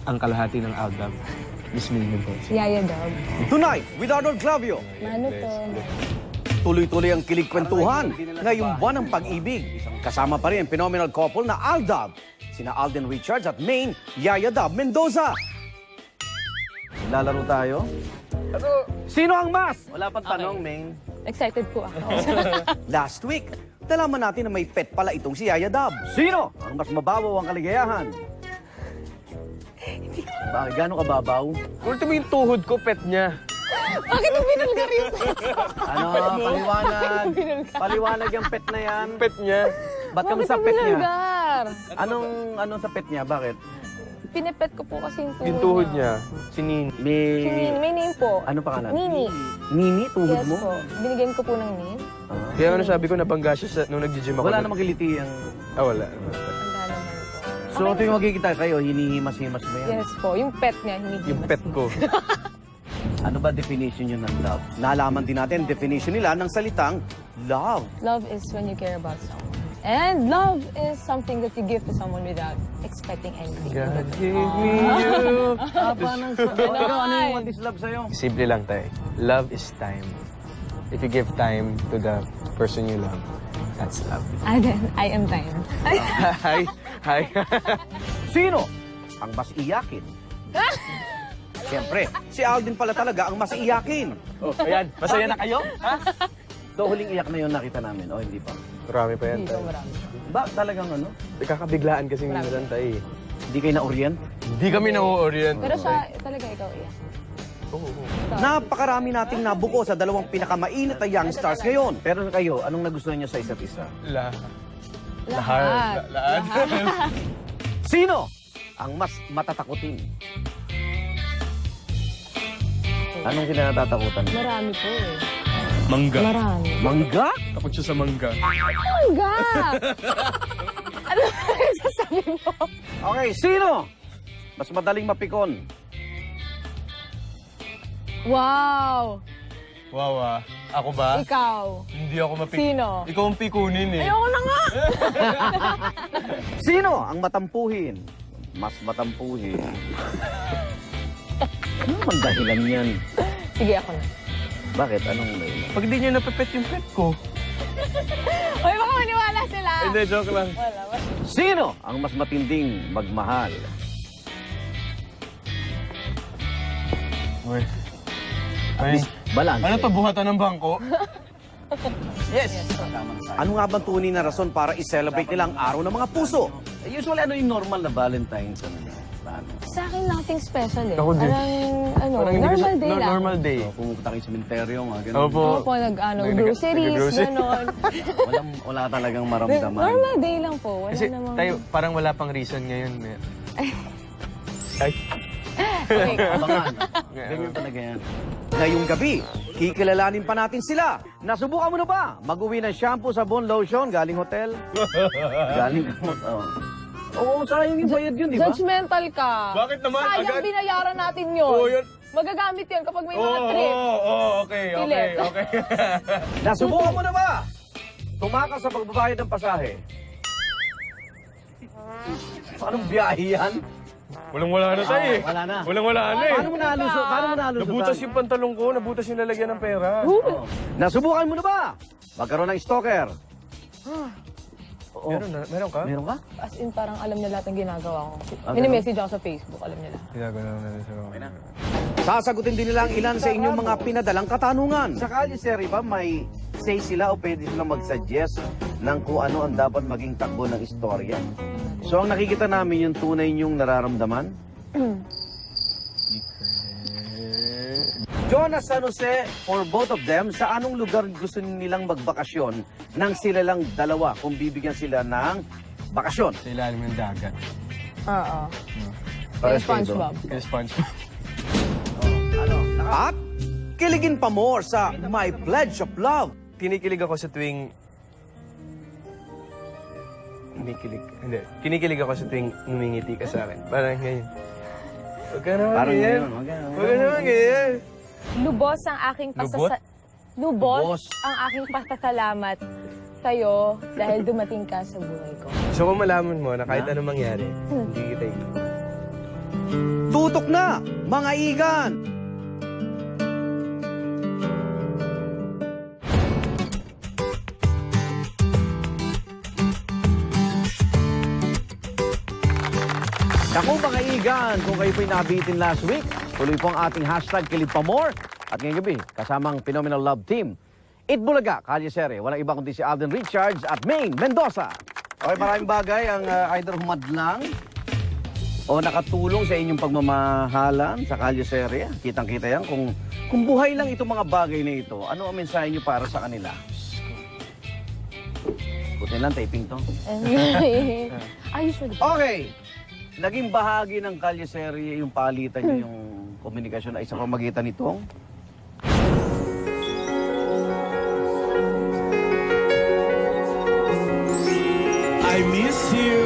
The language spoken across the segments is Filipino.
ang kalahati ng Aldab. Miss Mingin po. Yaya Dog. Tonight, with Arnold Clavio. Mano to? Tuloy-tuloy ang kilig kwentuhan ngayong buwan ng pag-ibig. Kasama pa rin ang phenomenal couple na Aldab, sina Alden Richards at Maine Yaya Dab Mendoza. Lalaro tayo? Sino ang mas? Wala pang tanong, Maine. Excited po ako. Last week, nalaman natin na may pet pala itong si Yaya Dab. Sino ang mas mababaw ang kaligayahan? Bakit? Gano'ng kababaw? Ultimo yung tuhod ko, pet niya. Bakit mo binulgar yun? Ano? Paliwanag. Paliwanag yung pet na yan. Pet niya. Ba't kami Bakit sa mo pet niya? binulgar? Anong sa pet niya? Bakit? Pinipet ko po kasi yung tuhod Yung tuhod niya, si Nin. May name po. Ano pangalan? Nini. Nini, tuhod Yes mo? po. Binigyan ko po ng name. Kaya ano sabi ko, nabangga siya nung nag-gym ako. Wala namang kiliti ang... Wala. Tanda naman po. So, tuwing magkikita kayo, hinihimas-himas mo yan? Yes po. Yung pet niya, hindi Yung pet ko. Ano ba definition yun ng love? Nalaman din natin definition nila ng salitang love. Love is when you care about someone. And love is something that you give to someone without expecting anything. God gave me you. Aba ng sabi. Ikaw, ano yung what is love sa'yo? Simple lang tayo. Love is time. If you give time to the person you love, that's love. And then, I am time. Hi. Hi. Sino ang mas iyakin? Siyempre, si Alden pala talaga ang mas iyakin. Oh, ayan. Masaya na kayo? Ha? So, huling iyak na yun nakita namin. O, hindi pa. Marami pa yan Hindi po tayo. marami. Ba, talagang ano? Kakabiglaan kasi minsan tayo eh. Hindi kayo na-orient? Hindi kami na-orient. Pero siya, talaga ikaw iyak. Oo. Napakarami nating nabuko sa dalawang pinakamainit na young stars ngayon. Pero kayo, anong nagustuhan niyo sa isa't isa? Lahat. Sino ang mas matatakutin? Anong kinatatakutan? Marami po eh. Mangga. Marami. Mangga? Takot siya sa mangga. Mangga! Ano yung sasabi mo? Okay, sino? Mas madaling mapikon. Wow! Wow Ako ba? Ikaw. Hindi ako Sino? Ikaw ang pikunin eh. Ayoko na nga! Sino ang matampuhin? Mas matampuhin. Ano ang dahilan yan? Sige, ako na. Bakit? Anong dahilan? Pag di niya napapet yung pet ko. Uy, baka maniwala sila! Hindi, joke lang. Wala. Sino ang mas matinding magmahal? Uy. At least, balance. Ano to, buhatan ng bangko? Yes. Ano nga bang tunay na rason para i-celebrate nila ang araw ng mga puso? Usually, ano yung normal na Valentine's? Ano? Sa akin, nothing special eh. Ako din. Parang, normal day lang. Normal day. So, pumunta kayo sa cementerio, mga ganun. Opo. Ako po, groceries, Nag-grocery. gano'n. Wala talagang maramdaman. Normal day lang po. Wala Kasi namang... tayo, parang wala pang reason ngayon. Ay. Okay. Abangan. Ganyan talaga yan. Ngayong gabi, kikilalanin pa natin sila. Nasubukan mo na ba? Mag-uwi ng shampoo, sabon, lotion, galing hotel? Galing Oo, sayang yung bayad yun, di ba? Judgmental ka. Bakit naman? Sayang Agad? binayaran natin yun. Oo, yun. Magagamit yun kapag may mga trip. Okay. Pilit. Nasubukan mo na ba? Tumakas sa pagbabayad ng pasahe. Paano biyahe yan? Walang-wala na tayo eh. Wala na. Walang-wala na eh. Paano mo nalusot? Nabutas yung pantalong ko, nabutas yung lalagyan ng pera. Nasubukan mo na ba? Magkaroon ng stalker. Oo. Meron ka? Meron ka? As in, parang alam niya lahat ng ginagawa ko. Ah, Mini-message ako sa Facebook, alam niya lahat. Ginagawa natin sa Sasagutin din nila ang ilan sa inyong mga pinadalang katanungan. Sakali, sir, iba may say sila o pwede silang mag-suggest ng kung ano ang dapat maging takbo ng istorya. So, ang nakikita namin yung tunay niyong nararamdaman. Jonas San Jose, for both of them, sa anong lugar gusto nilang magbakasyon nang sila lang dalawa kung bibigyan sila ng bakasyon? Sa ilalim ng dagat. Oo. Para Kay SpongeBob. Kaya SpongeBob. At kiligin pa more sa My Pledge of Love. Kinikilig ako sa tuwing... Kinikilig ako sa tuwing ngumingiti ka sa akin. Parang ngayon. Huwag ka naman Parang ganyan. yun, wag ganun. Huwag ka naman ganyan. Lubos ang aking Lubot? Lubos Lubos. ang aking pasasalamat sa'yo dahil dumating ka sa buhay ko. Gusto ko malaman mo na kahit anong mangyari, hindi kita Tutok na, mga igan! Naku mga igan, kung kayo po'y nabitin last week, tuloy po ang ating hashtag #KilidPaMore. At ngayong gabi, kasamang Phenomenal Love Team. Itbulaga, Kalye Sere, walang iba kundi si Alden Richards at Maine Mendoza. Okay, maraming bagay ang either humadlang o nakatulong sa inyong pagmamahalan sa Kalye Sere. Kitang-kita yan. Kung buhay lang itong mga bagay na ito, ano ang mensahe niyo para sa kanila? Buti lang, taping to. Usually. Okay. Naging bahagi ng Kalye Sere yung palitan niyo, yung komunikasyon na isa pamagitan nitong I miss you.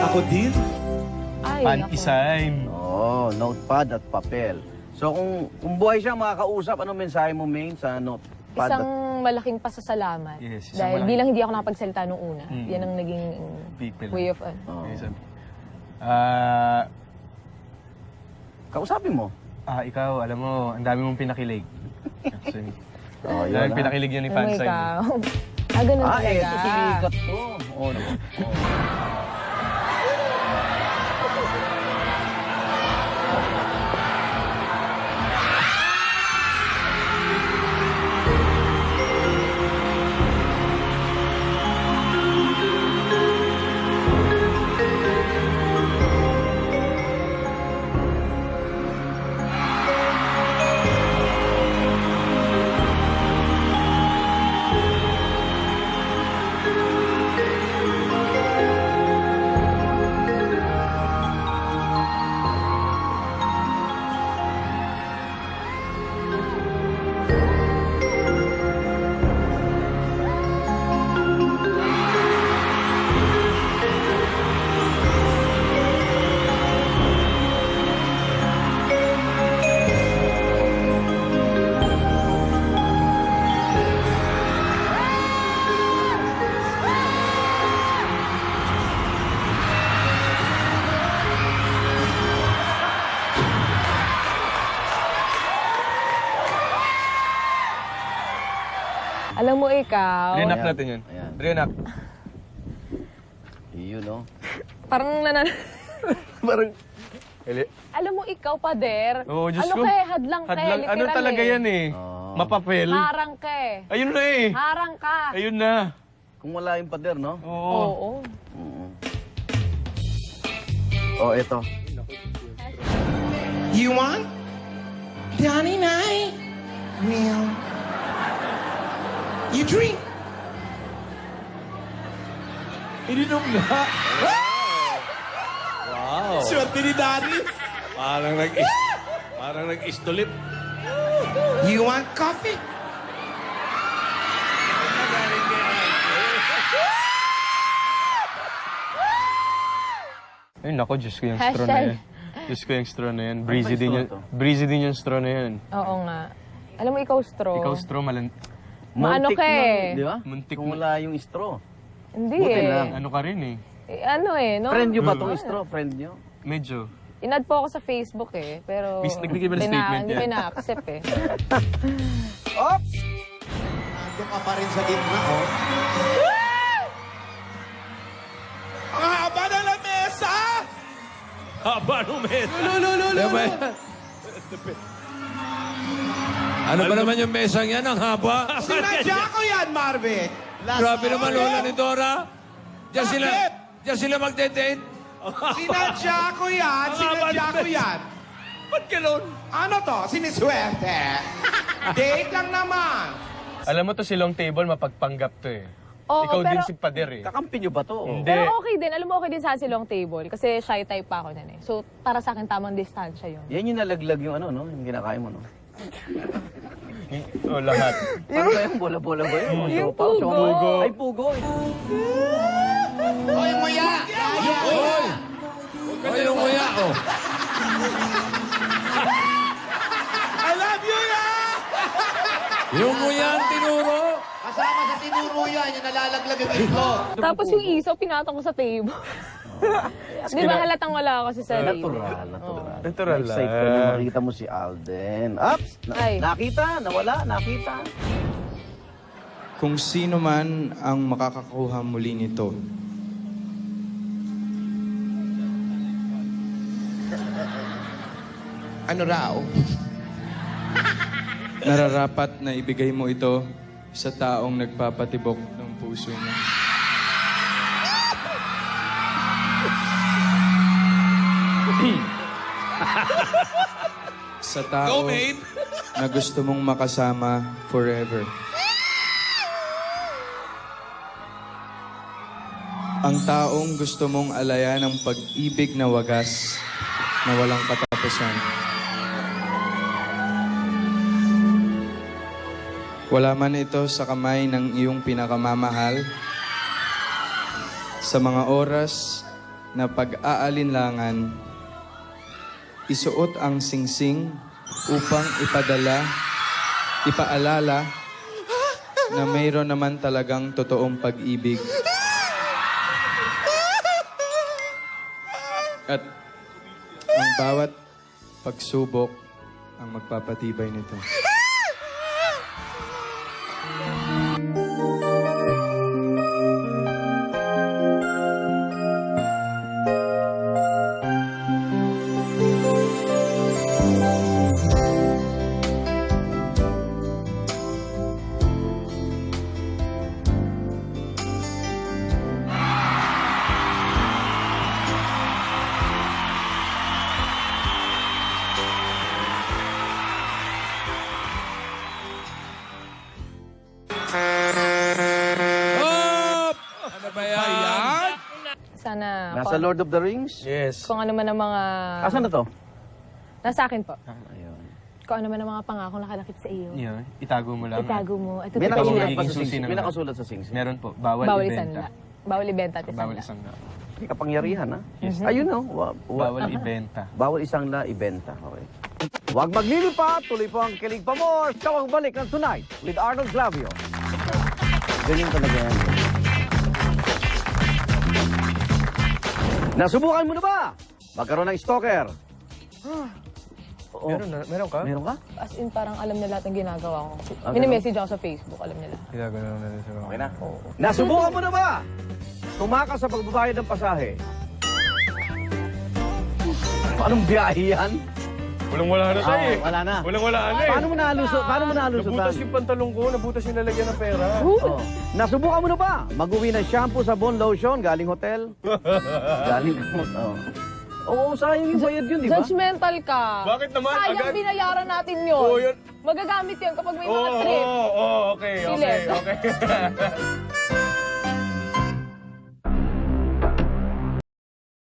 Ako din. Ay, Panty naku. sign. notepad at papel. So kung buhay siya makakausap, anong mensahe mo, Maine, sa notepad? Isang malaking pasasalamat. Yes, isang Dahil malaking- bilang hindi ako nakapagsalita nung una, Mm. yan ang naging People. way of... Oh. Okay, sabi. Kausapin mo. Ikaw, alam mo, ang dami mong pinakilig. Actually, Oh, ang daming pinakilig yun ni Alam mo Fansign. ikaw. Ganun talaga. Eto, sumikat to. Oh, no. Alam mo ikaw, Reenact Ayan. natin yun. Ayan. Reenact. You know. parang Parang... Eli- Alam mo ikaw, pader. Oo, Diyos ano ko. ka eh, hadlang ka eh, Hadlang, ano literal talaga eh. yan eh? Oh. Mapapel. Harang ka eh. Ayun na eh. Harang ka. Ayun na. Kung wala yung pader, no? Oo. Oo. Oh, eto. You want? Donnie night? Well, you drink. Ininom na. Wow! Swerte ni Daddy. Parang nag-istulip. You want coffee? Ay, nako, Diyos ko yung straw na Hashtag. yan. Diyos ko yung straw na yan. Breezy Ano ba din yung yun. straw to? Breezy din yung straw na yan. Oo nga. Alam mo ikaw, straw. Ikaw straw, Maano Muntik ka lang, eh. Di ba? Muntik Kung na. wala yung straw. Hindi Buti eh. lang. Ano ka rin eh. Ano eh, no? Friend nyo ba itong straw? Friend nyo? Medyo. Inad po ako sa Facebook eh, pero... Miss, nagbigay ba ng statement Hindi yan? ko na-accept eh. Oops! Nandun ka pa rin sa gitna, oh. Ang haba na lamesa! Haba nung mesa. Diba? Ano ba naman yung mesang yan? Ang haba. Sinadya ko yan, Marvin! Grabe naman, lola ni Dora. Diyan sila magde-date. Sinadya ko yan! Sinadya ko yan! Ba't ganun? Ano to? Siniswerte? Date lang naman! Alam mo to si Long Table, mapagpanggap to eh. Oo, Ikaw din pero- si Pader eh. Kakampi nyo ba to? Hindi. Pero okay din. Alam mo, okay din sa silong table. Kasi shy type pa ako nun eh. So, para sa akin, tamang distansya yun. Yan yung nalaglag yung ano, no? Yung kinakain mo, no? Oh, lahat. Ano ba yung bola-bola ba yun? Yung Siopaw, pugo. siopaw. Ay, pugo. Hoy, muya! Hoy! Hoy, yung kuya ko. I love you, ya! Yung mo yan, tinuro. Kasama sa tinuro yan, yung nalalaglag ang itlog. Tapos yung isaw, pinatong ko sa table. Di ba halatang wala ako sa sarili? Natural. Natural lang. Excited ko na makita mo si Alden. Ups! Ay. Nakita? Nawala? Nakita? Kung sino man ang makakakuha muli nito, Ano raw? nararapat na ibigay mo ito sa taong nagpapatibok ng puso niya. Sa tao Go, mate. na gusto mong makasama forever. Ang taong gusto mong alayan ng pag-ibig na wagas na walang katapusan. Wala man ito sa kamay ng iyong pinakamamahal sa mga oras na pag-aalinlangan, isuot ang singsing upang ipaalala na mayroon naman talagang totoong pag-ibig. At ang bawat pagsubok ang magpapatibay nito. Hop! Ano ba yan? Sana, Nasa Lord of the Rings? Yes. kung ano man ang mga... Asan na to? Nasa akin po. Ayun. Kung ano man ang mga pangako nakalakit sa iyo. Yun, itago mo lang. Itago mo. Ito May totoo nakasulat yan. pa sa Magiging susi sings. ng May lahat. nakasulat sa sings. Meron po. Bawal, Bawal ibenta. isanla. Bawal ibenta at Bawal isanla. isang la. May kapangyarihan, ha? Ayun, no? Bawal ibenta. Bawal isang la ibenta. Okay. Huwag maglilipat. Tuloy po ang kilig pa more. Kawang balik ng Tonight with Arnold Glavio. Ganyan talaga yan. Nasubukan mo na ba? Magkaroon ng stalker. Oo. Meron ka? Meron ka? As in, parang alam na lahat ng ginagawa ko. Ah, Mini-message ako sa Facebook, alam nila. Itago na lang sa Okay na? Nasubukan mo na ba? Tumakas sa pagbabayad ng pasahe. Anong biyahe yan? Walang-wala na tayo eh. Wala na. Walang-wala na eh. Paano mo nalusot? Paano mo nalusotan? Nabutas yung pantalong ko, nabutas yung nalagyan ng pera. Oh. Nasubukan mo na ba? Mag-uwi ng shampoo, sabon, lotion, galing hotel? Galing oh. Oo, sayang yung bayad yun, di ba? Judgmental ka. Bakit naman? Sayang Agad? binayaran natin yun. Oo, yun. Magagamit yun kapag may mga trip. Okay, Bilis. okay.